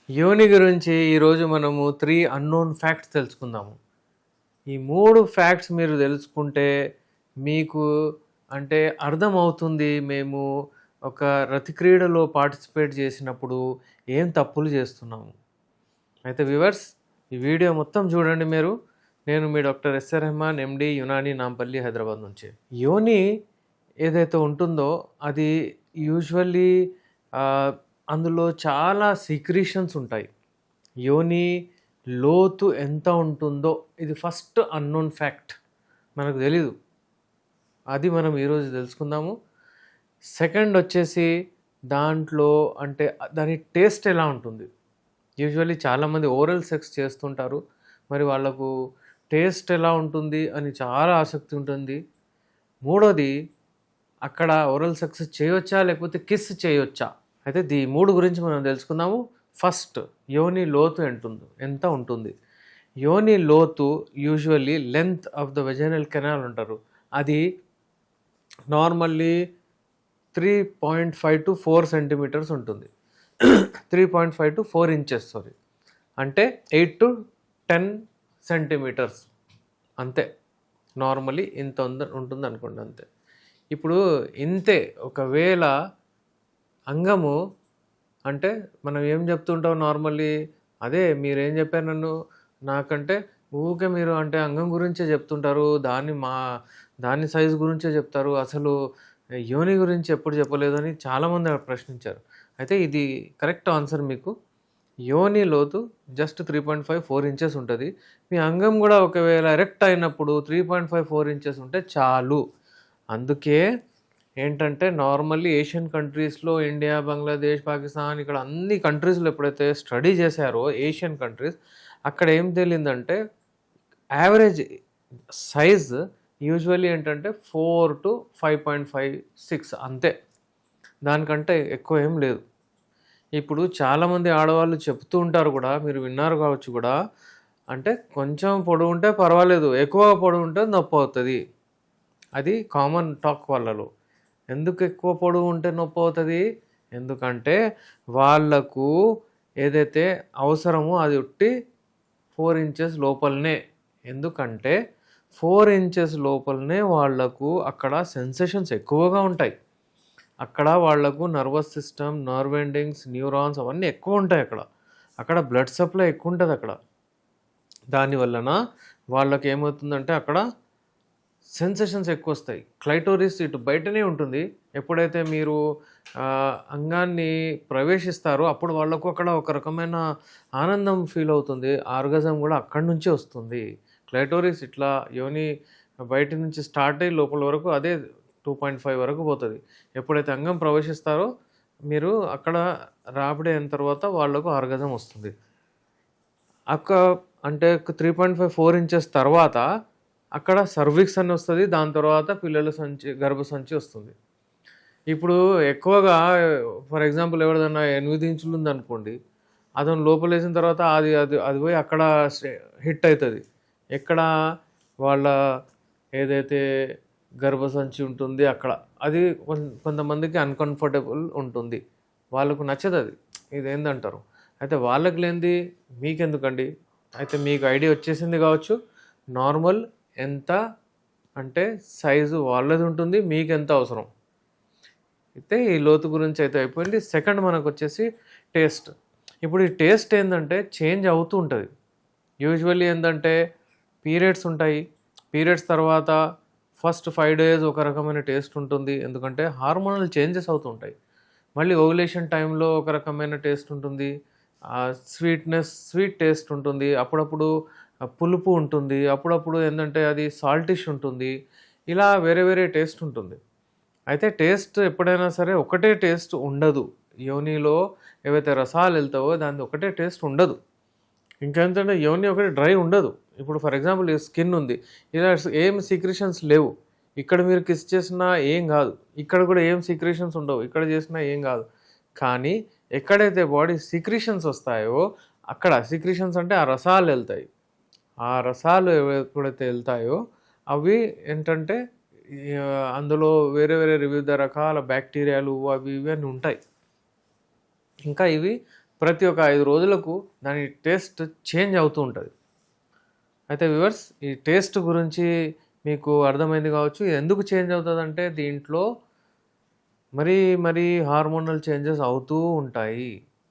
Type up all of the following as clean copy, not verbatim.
యోని గురించి ఈరోజు మనము 3 అన్నోన్ ఫ్యాక్ట్స్ తెలుసుకుందాము. ఈ 3 ఫ్యాక్ట్స్ మీరు తెలుసుకుంటే మీకు అంటే అర్థమవుతుంది మేము ఒక రతి క్రీడలో పార్టిసిపేట్ చేసినప్పుడు ఏం తప్పులు చేస్తున్నాము. అయితే వ్యూవర్స్ ఈ వీడియో మొత్తం చూడండి మీరు. నేను మీ డాక్టర్ ఎస్ఆర్ రెహమాన్ ఎండి యునాని నాంపల్లి హైదరాబాద్ నుంచి. యోని ఏదైతే ఉంటుందో అది యూజువల్లీ అందులో చాలా సీక్రీషన్స్ ఉంటాయి. యోని లోతు ఎంత ఉంటుందో ఇది ఫస్ట్ అన్నోన్ ఫ్యాక్ట్, మనకు తెలీదు. అది మనం ఈరోజు తెలుసుకుందాము. సెకండ్ వచ్చేసి దాంట్లో అంటే దాని టేస్ట్ ఎలా ఉంటుంది. యూజువల్లీ చాలామంది ఓరల్ సెక్స్ చేస్తుంటారు, మరి వాళ్ళకు టేస్ట్ ఎలా ఉంటుంది అని చాలా ఆసక్తి ఉంటుంది. మూడోది అక్కడ ఓరల్ సెక్స్ చేయొచ్చా లేకపోతే కిస్ చేయొచ్చా. అయితే ఈ 3 గురించి మనం తెలుసుకుందాము. ఫస్ట్ యోని లోతు ఎంత ఉంటుంది. యోని లోతు usually length of the vaginal canal అంటారు. అది నార్మల్లీ 3.5 to 4 సెంటీమీటర్స్ ఉంటుంది. 3.5 to 4 ఇంచెస్ అంటే 8 to 10 సెంటీమీటర్స్ అంతే. నార్మల్లీ ఇంత ఉంటుంది అనుకోండి అంతే. ఇప్పుడు ఇంతే ఒకవేళ అంగము అంటే మనం ఏం చెప్తుంటాం నార్మల్లీ, అదే మీరేం చెప్పారు నన్ను, నాకంటే ఊరికే మీరు అంటే అంగం గురించే చెప్తుంటారు, దాని సైజు గురించే చెప్తారు, అసలు యోని గురించి ఎప్పుడు చెప్పలేదు అని చాలామంది ప్రశ్నించారు. అయితే ఇది కరెక్ట్ ఆన్సర్ మీకు. యోని లోతు జస్ట్ 3.5-4 ఇంచెస్ ఉంటుంది. మీ అంగం కూడా ఒకవేళ ఎరెక్ట్ అయినప్పుడు 3.5-4 ఇంచెస్ ఉంటే చాలు. అందుకే ఏంటంటే నార్మల్లీ ఏషియన్ కంట్రీస్లో ఇండియా, బంగ్లాదేశ్, పాకిస్తాన్ ఇక్కడ అన్ని కంట్రీస్లో ఎప్పుడైతే స్టడీ చేశారో ఏషియన్ కంట్రీస్, అక్కడ ఏం తేలిందంటే యావరేజ్ సైజ్ యూజువల్లీ ఏంటంటే 4 to 5.56 అంతే, దానికంటే ఎక్కువ ఏం లేదు. ఇప్పుడు చాలామంది ఆడవాళ్ళు చెప్తూ ఉంటారు కూడా, మీరు విన్నారు కావచ్చు కూడా, అంటే కొంచెం పొడవు ఉంటే పర్వాలేదు, ఎక్కువ పొడవు ఉంటే నొప్పి అవుతుంది. అది కామన్ టాక్ వాళ్ళలో. ఎందుకు ఎక్కువ పొడవు ఉంటే నొప్పి అవుతుంది? ఎందుకంటే వాళ్ళకు ఏదైతే అవసరమో అది ఉట్టి 4 ఇంచెస్ లోపలనే. ఎందుకంటే 4 ఇంచెస్ లోపలనే వాళ్లకు అక్కడ సెన్సేషన్స్ ఎక్కువగా ఉంటాయి. అక్కడ వాళ్లకు nervous system, nerve endings, neurons అవన్నీ ఎక్కువ ఉంటాయి. అక్కడ బ్లడ్ సప్లై ఎక్కువ ఉంటుంది. దానివలన వాళ్ళకి ఏమవుతుందంటే అక్కడ సెన్సేషన్స్ ఎక్కువ వస్తాయి. క్లైటోరిస్ ఇటు బయటనే ఉంటుంది. ఎప్పుడైతే మీరు అంగాన్ని ప్రవేశిస్తారో అప్పుడు వాళ్ళకు అక్కడ ఒక రకమైన ఆనందం ఫీల్ అవుతుంది. ఆర్గజం కూడా అక్కడి నుంచే వస్తుంది. క్లైటోరిస్ ఇట్లా యోని బయట నుంచి స్టార్ట్ అయ్యి లోపల వరకు అదే 2.5 వరకు పోతుంది. ఎప్పుడైతే అంగం ప్రవేశిస్తారో మీరు అక్కడ రాపిడి అయిన తర్వాత వాళ్ళకు ఆర్గజం వస్తుంది. అంటే 3.5-4 ఇంచెస్ తర్వాత అక్కడ సర్విక్స్ అని వస్తుంది. దాని తర్వాత పిల్లల గర్భసంచి వస్తుంది. ఇప్పుడు ఎక్కువగా ఫర్ ఎగ్జాంపుల్ ఎవరిదన్నా 8 ఇంచులు ఉందనుకోండి, అతను లోపల వేసిన తర్వాత అది పోయి అక్కడ హిట్ అవుతుంది. ఎక్కడ వాళ్ళ ఏదైతే గర్భసంచి ఉంటుంది అక్కడ అది కొంతమందికి అన్కంఫర్టబుల్ ఉంటుంది, వాళ్ళకు నచ్చదు. ఇది ఏందంటారు. అయితే వాళ్ళకి లేనిది మీకెందుకండి. అయితే మీకు ఐడియా వచ్చేసింది కావచ్చు, నార్మల్ ఎంత అంటే సైజు వాళ్ళది ఉంటుంది, మీకు ఎంత అవసరం. అయితే ఈ లోతు గురించి అయితే అయిపోయింది. సెకండ్ మనకు వచ్చేసి టేస్ట్. ఇప్పుడు ఈ టేస్ట్ ఏంటంటే చేంజ్ అవుతూ ఉంటుంది. యూజువల్లీ ఏంటంటే పీరియడ్స్ ఉంటాయి. పీరియడ్స్ తర్వాత ఫస్ట్ 5 days ఒక రకమైన టేస్ట్ ఉంటుంది, ఎందుకంటే హార్మోనల్ చేంజెస్ అవుతూ ఉంటాయి. మళ్ళీ ఓవులేషన్ టైంలో ఒక రకమైన టేస్ట్ ఉంటుంది. స్వీట్ టేస్ట్ ఉంటుంది. అప్పుడప్పుడు పులుపు ఉంటుంది. అప్పుడప్పుడు ఏంటంటే అది సాల్టిష్ ఉంటుంది. ఇలా వేరే వేరే టేస్ట్ ఉంటుంది. అయితే టేస్ట్ ఎప్పుడైనా సరే ఒకటే టేస్ట్ ఉండదు. యోనిలో ఏవైతే రసాలు వెళ్తావో దాని ఒకటే టేస్ట్ ఉండదు. ఇంకేంటంటే యోని ఒకటి డ్రై ఉండదు. ఇప్పుడు ఫర్ ఎగ్జాంపుల్ ఈ స్కిన్ ఉంది, ఇలా ఏం సీక్రెషన్స్ లేవు. ఇక్కడ మీరు కిస్ చేసినా ఏం కాదు, ఇక్కడ కూడా ఏం సీక్రెషన్స్ ఉండవు, ఇక్కడ చేసినా ఏం కాదు. కానీ ఎక్కడైతే బాడీ సీక్రెషన్స్ వస్తాయో అక్కడ సీక్రెషన్స్ అంటే ఆ రసాలు వెళ్తాయి. ఆ రసాలు ఎప్పుడైతే వెళ్తాయో అవి ఏంటంటే అందులో వేరే వేరే వివిధ రకాల బ్యాక్టీరియాలు అవి ఇవి అని ఉంటాయి. ఇంకా ఇవి ప్రతి ఒక్క 5 రోజులకు దాని టేస్ట్ చేంజ్ అవుతూ ఉంటుంది. అయితే వ్యూవర్స్, ఈ టేస్ట్ గురించి మీకు అర్థమైంది కావచ్చు. ఇది ఎందుకు చేంజ్ అవుతుందంటే దీంట్లో మరీ హార్మోనల్ చేంజెస్ అవుతూ ఉంటాయి.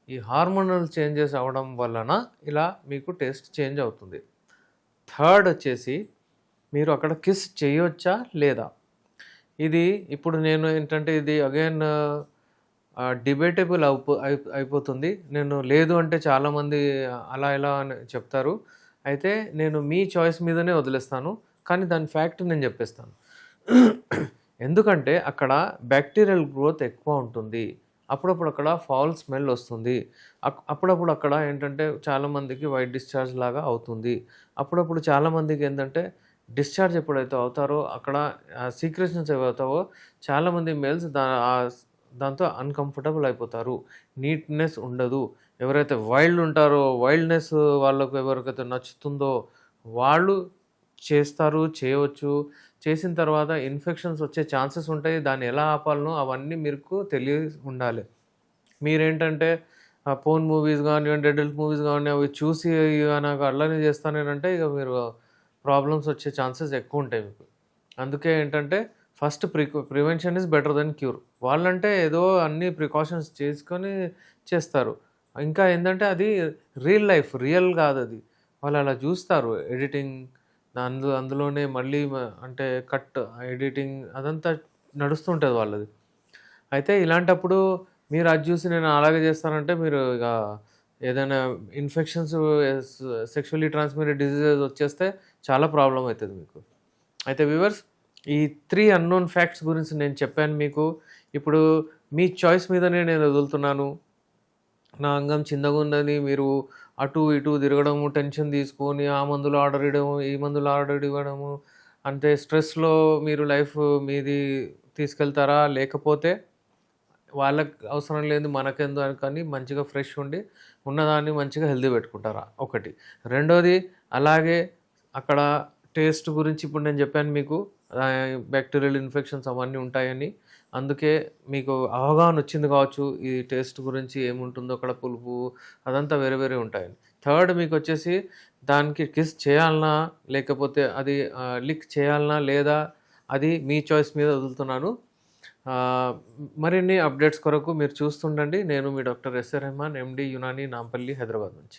ఈ హార్మోనల్ చేంజెస్ అవ్వడం వలన ఇలా మీకు టేస్ట్ చేంజ్ అవుతుంది. థర్డ్ వచ్చేసి మీరు అక్కడ కిస్ చేయొచ్చా లేదా? ఇది ఇప్పుడు నేను ఏంటంటే ఇది అగైన్ డిబేటబుల్ అయిపోతుంది. నేను లేదు అంటే చాలామంది అలా ఇలా అని చెప్తారు. అయితే నేను మీ చాయిస్ మీదనే వదిలేస్తాను. కానీ దాని ఫ్యాక్ట్ నేను చెప్పేస్తాను. ఎందుకంటే అక్కడ బ్యాక్టీరియల్ గ్రోత్ ఎక్కువ ఉంటుంది. అప్పుడప్పుడు అక్కడ ఫౌల్ స్మెల్ వస్తుంది. అప్పుడప్పుడు అక్కడ ఏంటంటే చాలామందికి వైట్ డిశ్చార్జ్ లాగా అవుతుంది. అప్పుడప్పుడు చాలామందికి ఏంటంటే డిశ్చార్జ్ ఎప్పుడైతే అవుతారో అక్కడ సీక్రెషన్స్ ఏవవుతావో చాలామంది మేల్స్ దాంతో అన్‌కంఫర్టబుల్ అయిపోతారు. నీట్‌నెస్ ఉండదు. ఎవరైతే వైల్డ్ ఉంటారో వైల్డ్‌నెస్ వాళ్ళకు ఎవరికైతే నచ్చుతుందో వాళ్ళు చేస్తారు, చేయవచ్చు. చేసిన తర్వాత ఇన్ఫెక్షన్స్ వచ్చే ఛాన్సెస్ ఉంటాయి. దాన్ని ఎలా ఆపాలనో అవన్నీ మీకు తెలిసి ఉండాలి. మీరేంటంటే పోర్న్ మూవీస్ గానివ్వండి, అడల్ట్ మూవీస్ గానివ్వండి అవి చూసి నాకు అట్లనే చేస్తానేనంటే ఇక మీరు ప్రాబ్లమ్స్ వచ్చే ఛాన్సెస్ ఎక్కువుంటాయి మీకు. అందుకే ఏంటంటే first prevention is better than cure. వాళ్ళంటే ఏదో అన్ని ప్రికాషన్స్ చేసుకొని చేస్తారు. ఇంకా ఏందంటే అది రియల్ లైఫ్, రియల్ కాదది. వాళ్ళు అలా చూస్తారు ఎడిటింగ్ అందులోనే మళ్ళీ అంటే కట్ ఎడిటింగ్ అదంతా నడుస్తుంటది వాళ్ళది. అయితే ఇలాంటప్పుడు మీరు అది చూసి నేను అలాగే చేస్తానంటే మీరు ఇక ఏదైనా ఇన్ఫెక్షన్స్ సెక్షువల్లీ ట్రాన్స్మిటెడ్ డిసీజెస్ వచ్చేస్తే చాలా ప్రాబ్లమ్ అవుతుంది మీకు. అయితే వ్యూవర్స్, ఈ 3 అన్నోన్ ఫ్యాక్ట్స్ గురించి నేను చెప్పాను మీకు. ఇప్పుడు మీ చాయిస్ మీదనే నేను వదులుతున్నాను. నా అంగం చిన్నగున్నది మీరు అటు ఇటు తిరగడము, టెన్షన్ తీసుకొని ఆ మందులు ఆర్డర్ ఇవ్వడము, ఈ మందులు ఆర్డర్ ఇవ్వడము, అంటే స్ట్రెస్‌లో మీరు లైఫ్ మీది తీసుకెళ్తారా? లేకపోతే వాళ్ళకి అవసరం లేనిది మనకెందుకు అనుకొని మంచిగా ఫ్రెష్ ఉండి ఉన్నదాన్ని మంచిగా హెల్తీ పెట్టుకుంటారా? ఒకటి. రెండోది అలాగే అక్కడ టేస్ట్ గురించి ఇప్పుడు నేను చెప్పాను మీకు. బ్యాక్టీరియల్ ఇన్ఫెక్షన్స్ అవన్నీ ఉంటాయని. అందుకే మీకు అవగాహన వచ్చింది కావచ్చు ఈ టేస్ట్ గురించి ఏముంటుందో అక్కడ పులుపు అదంతా వేరే వేరే ఉంటాయని. థర్డ్ మీకొచ్చేసి దానికి కిస్ చేయాలనా? లేకపోతే అది లిక్ చేయాలనా? లేదా? అది మీ చాయిస్ మీద వదులుతున్నాను. మరిన్ని అప్డేట్స్ కొరకు మీరు చూస్తుండండి. నేను మీ doctor S A Rehman, MD Unani, Nampally, Hyderabad నుంచి.